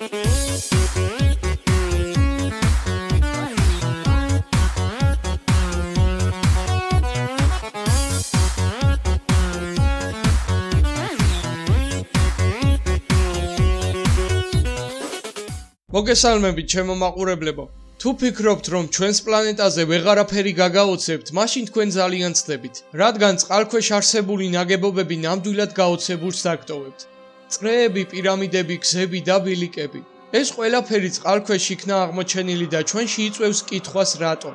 მოგესალმებით ჩემო მაყურებლებო. თუ ფიქრობთ რომ ჩვენს პლანეტაზე ვეღარაფერი გაგაოცებთ, მაშინ თქვენ ძალიან ცდებით, რადგან წყალქვეშ არსებული ნაგებობები ნამდვილად გაოცებულს დაგტოვებთ. წყრეები, პირამიდები, გზები და ბილიკები. ეს ყველაფერი წყალქვეშ იქნა აღმოჩენილი და ჩვენში იწვევს კითხვას რატომ.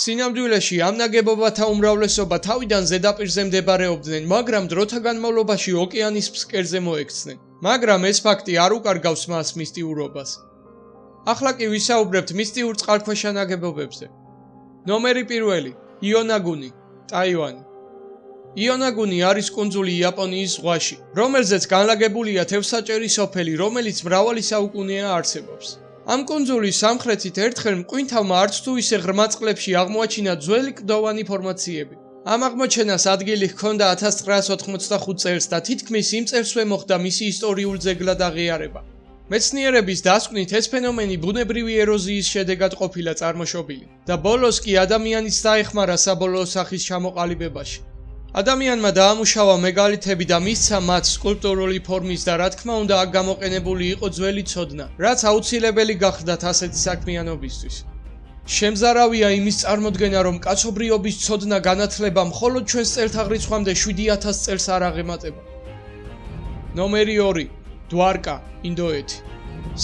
სინამდვილეში ამ ნაგებობათა უმრავლესობა თავიდან ზედაპირზე მდებარეობდნენ, მაგრამ დროთა განმავლობაში ოკეანის ფსკერზე მოექცნენ. მაგრამ ეს ფაქტი არ უკარგავს მას მისტიურობას. ახლა კი ვისაუბრებთ მისტიურ წყალქვეშა ნაგებობებზე. ნომერი 1. იონაგუნი, ტაივანი. იონაგუნი არის კუნძული იაპონიის ზღვაში, რომელზეც განლაგებულია თევზსაჭერი სოფელი, რომელიც მრავალი საუკუნეა არსებობს. ამ კუნძულის სამხრეთით ერთხელ მკვინთავმა არც თუ ისე ღრმა წყლებში აღმოაჩინა ძველი კლდოვანი ფორმაციები. ამ აღმოჩენას ადგილი ჰქონდა 1985 წელს და თითქმის იმ წელსვე მოხდა მისი ისტორიულ ძეგლად აღიარება. მეცნიერების დასკვნით ეს ფენომენი ბუნებრივი ეროზიის შედეგად ყოფილა წარმოშობილი და ბოლოს კი ადამიანის დაეხმარა საბოლოო სახის ჩამოყალიბებაში. ადამიანმა დაამუშავა მეგალითები და მისცა მათ სკულპტურული ფორმის და რა თქმა უნდა აქ გამოყენებული იყო ძველი ცოდნა, რაც აუცილებელი გახდათ ასეთი საქმიანობისთვის. შემზარავია იმის წარმოდგენა, რომ კაცობრიობის ცოდნა განათლება მხოლოდ ჩვენს წელთაღრიცხვამდე 7000 წელს არ აღემატება. ნომერი 2. დვარკა, ინდოეთი.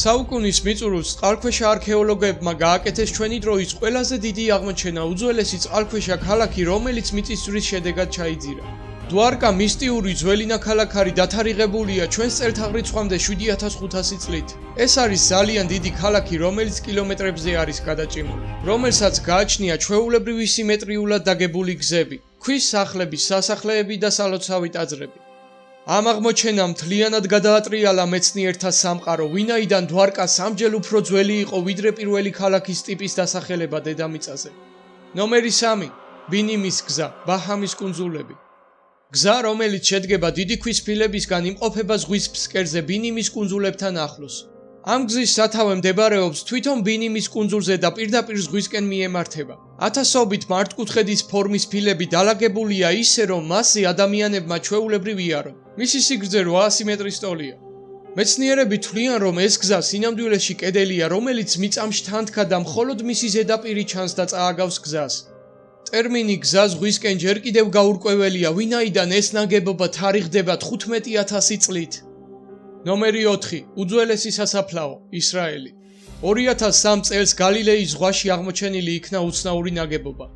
საუკუნის მიწურულს წყალქვეშა არქეოლოგებმა გააკეთეს ჩვენი დროის ყველაზე დიდი აღმოჩენა, უძველესი წყალქვეშა ქალაქი, რომელიც მიწისძვრის შედეგად ჩაიძირა. დვარკა მისტიური ძველი ნაქალაქარი დათარიღებულია ჩვენს წელთაღრიცხვამდე 7500 წლით. ეს არის ძალიან დიდი ქალაქი, რომელიც კილომეტრებზე არის გადაჭიმული, რომელსაც გააჩნია ჩვეულებრივი სიმეტრიულად დაგებული გზები, ქვის სახლები, სასახლეები და სალოცავი ტაძრები. ამ აღმოჩენამ მთლიანად გადაატრიალა მეცნიერთა სამყარო, ვინაიდან დვარკა სამჯერ უფრო ძველი იყო ვიდრე პირველი ქალაქის ტიპის დასახელება დედამიწაზე. ნომერი 3. ბინიმის გზა, ბაჰამის კუნძულები. გზა, რომელიც შედგება დიდი ქვის ფილებისგან, იმყოფება ზღვის ფსკერზე ბინიმის კუნძულებთან ახლოს. ამ გზის სათავე მდებარეობს თვითონ ბინიმის კუნძულზე და პირდაპირ ზღვისკენ მიემართება. ათასობით მართკუთხედის ფორმის ფილები დალაგებულია ისე, რომ მასზე ადამიანებმა ჩვეულებრივ იარო. მისი სიგრძე 800 მეტრის ტოლია. მეცნიერები თვლიან, რომ ეს გზა სინამდვილეში კედელია, რომელიც მიწამში თანთქა და მხოლოდ მისი ზედაპირი ჩანს და წააგავს გზას. ტერმინი გზა ზღვისკენ ჯერ კიდევ გაურკვეველია, ვინაიდან ეს ნაგებობა თარიღდება 15000 წლით. ნომერი 4. უძველესი სასაფლაო, ისრაელი. 2003 წელს გალილეის ზღვაში აღმოჩენილი იქნა უცნაური ნაგებობა.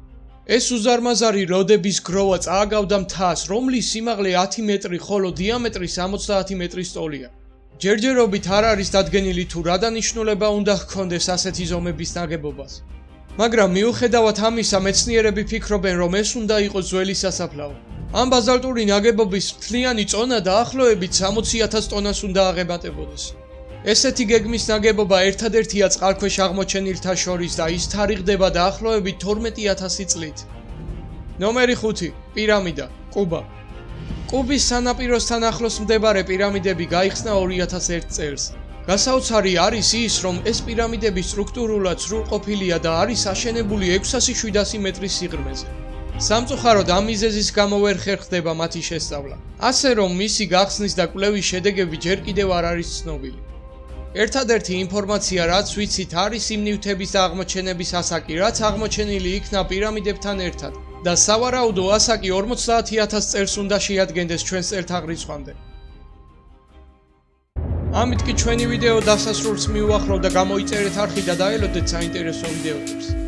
ეს უზარმაზარი როდების გროვა წააგავდა მთას, რომლის სიმაღლე 10 მეტრი, ხოლო დიამეტრი 70 მეტრის ტოლია. ჯერჯერობით არ არის დადგენილი თუ რა დანიშნულება უნდა ჰქონდეს ასეთი ზომების ნაგებობას. მაგრამ მიუხედავად ამისა, მეცნიერები ფიქრობენ, რომ ეს უნდა იყოს ძველი სასაფლაო. ამ ბაზალტური ნაგებობის მთლიანი წონა დაახლოებით 60000 ტონას უნდა აღემატებოდეს. ესეთი გეგმის ნაგებობა ერთადერთია წყალქვეშ აღმოჩენილთა შორის და ის თარიღდება დაახლოებით 12000 წლით. ნომერი 5. პირამიდა, კუბა. კუბის სანაპიროსთან ახლოს მდებარე პირამიდები გაიხსნა 2001 წელს. გასაოცარი არის ის, რომ ეს პირამიდები სტრუქტურულად სრულყოფილია და არის აშენებული 6700 მეტრის სიღრმეზე. სამწუხაროდ ამ მიზეზის გამო ვერ ხერხდება მათი შესწავლა. ასე რომ მისი გახსნის და კვლევის შედეგები ჯერ კიდევ არ არის ცნობილი. ერთადერთი ინფორმაცია, რაც ვიცით, არის იმ ნივთების აღმოჩენების ასაკი, რაც აღმოჩენილი იქნა პირამიდებთან ერთად და სავარაუდო ასაკი 50000 წელს უნდა შეადგენდეს ჩვენს წელთაღრიცხვამდე. ამით კი ჩვენი ვიდეო დასასრულს მივუახლოვ და გამოიწერეთ არხი და დაელოდეთ საინტერესო ვიდეოებს.